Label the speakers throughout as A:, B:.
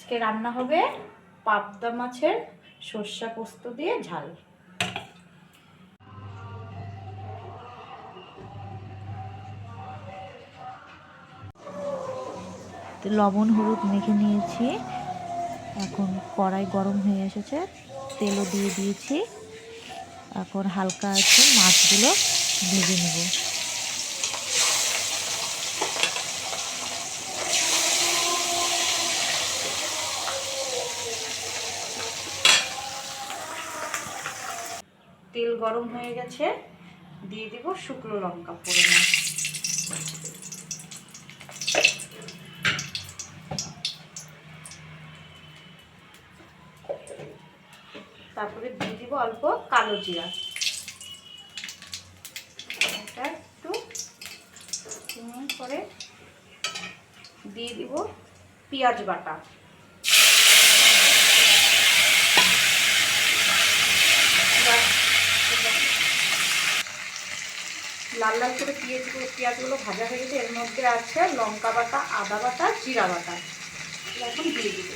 A: আজকে রান্না হবে পাবদা মাছের সর্ষে পোস্ত দিয়ে ঝাল। লবণ হলুদ মেখে নিয়েছি। এখন কড়াই গরম হয়ে এসেছে, তেলও দিয়ে দিয়েছি। এখন হালকা আছে মাছগুলো ভেজে নেব। তেল গরম হয়ে গেছে, দিয়ে দিব শুকনো লঙ্কা ফোড়নে। তারপরে দিয়ে দিব অল্প কালো জিরা। এটা একটু করে দিয়ে দিব পেঁয়াজ বাটা। লাল লাল করে পেঁয়াজগুলো ভাজা হয়ে গেছে। এর মধ্যে আছে লঙ্কা বাটা, আদা বাটা, জিরা বাটা। এখন দিয়ে দিব।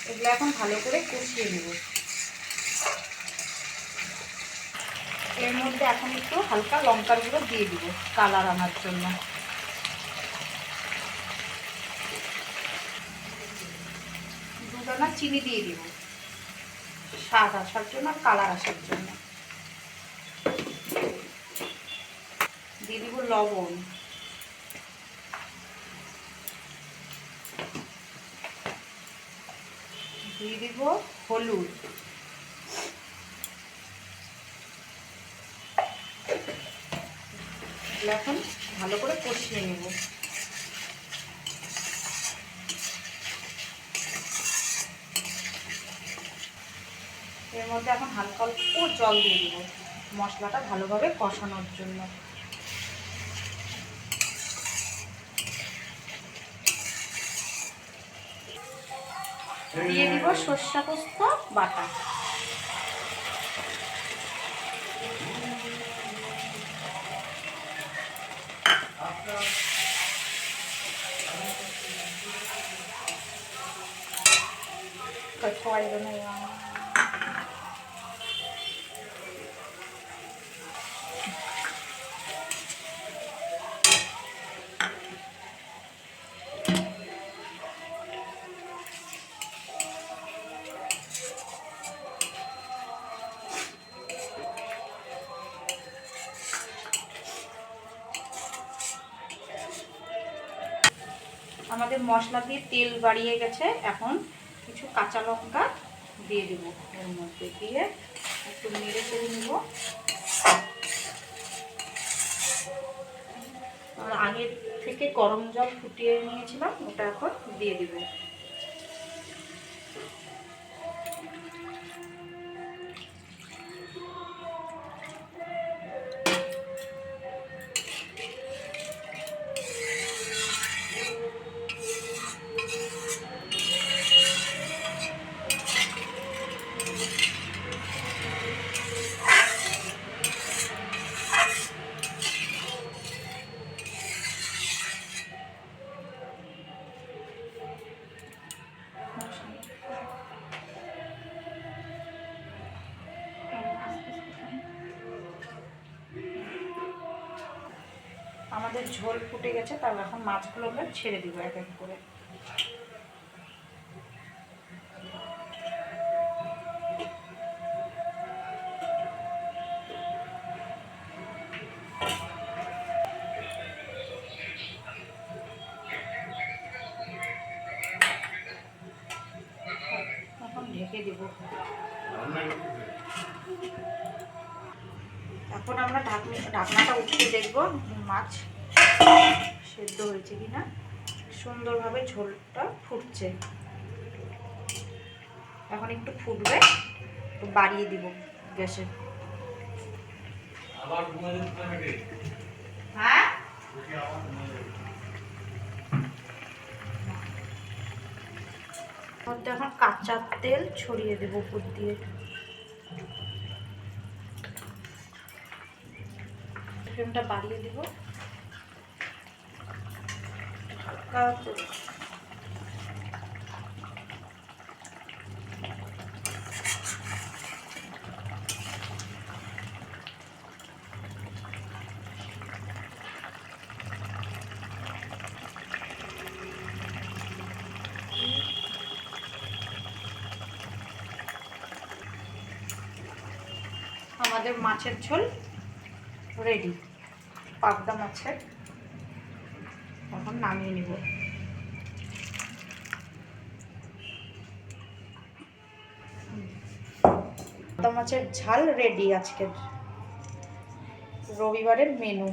A: এগুলো এখন ভালো করে কষিয়ে নেব। এর মধ্যে এখন একটু হালকা লঙ্কার গুঁড়ো দিয়ে দিব কালার আনার জন্য। দুদানা চিনি দিয়ে দিব স্বাদ আসার জন্য, কালার আসার জন্য। দিয়ে দিব লবণ, দিয়ে দিব হলুদ, এখন ভালো করে কষিয়ে নেব। এর মধ্যে এখন হালকা অল্প জল দিয়ে দিব মশলাটা ভালোভাবে কষানোর জন্য। দিয়ে দিব সর্ষে পোস্ত বাটা। আমাদের মশলা দিয়ে তেল বাড়িয়ে গেছে। এখন কিছু কাঁচা লঙ্কা দিয়ে দেব এর মধ্যে, দিয়ে একটু নেড়ে চেড়ে নেব। আর আগে থেকে গরম জল ফুটিয়ে নিয়েছিলাম, ওটা এখন দিয়ে দেব। আমাদের ঝোল ফুটে গেছে, তারপর এখন মাছগুলো আমরা ছেড়ে দিব এক এক করে। এখন ঢেকে দিব। এখন আমরা ঢাকনাটা উঠিয়ে দেখব মাছ সেদ্ধ হয়েছে কিনা। সুন্দরভাবে ঝোলটা ফুটছে। এখন একটু ফুটবে, একটু বাড়িয়ে দিব গ্যাসের। হ্যাঁ, মধ্যে এখন কাঁচা তেল ছড়িয়ে দেব উপর দিয়ে। ফ্লেমটা বাড়িয়ে দিব। আমাদের মাছের ঝোল রেডি, পাবদা মাছের। এখন নামিয়ে নিব। পাবদা মাছের ঝাল রেডি আজকের রবিবারের মেনু।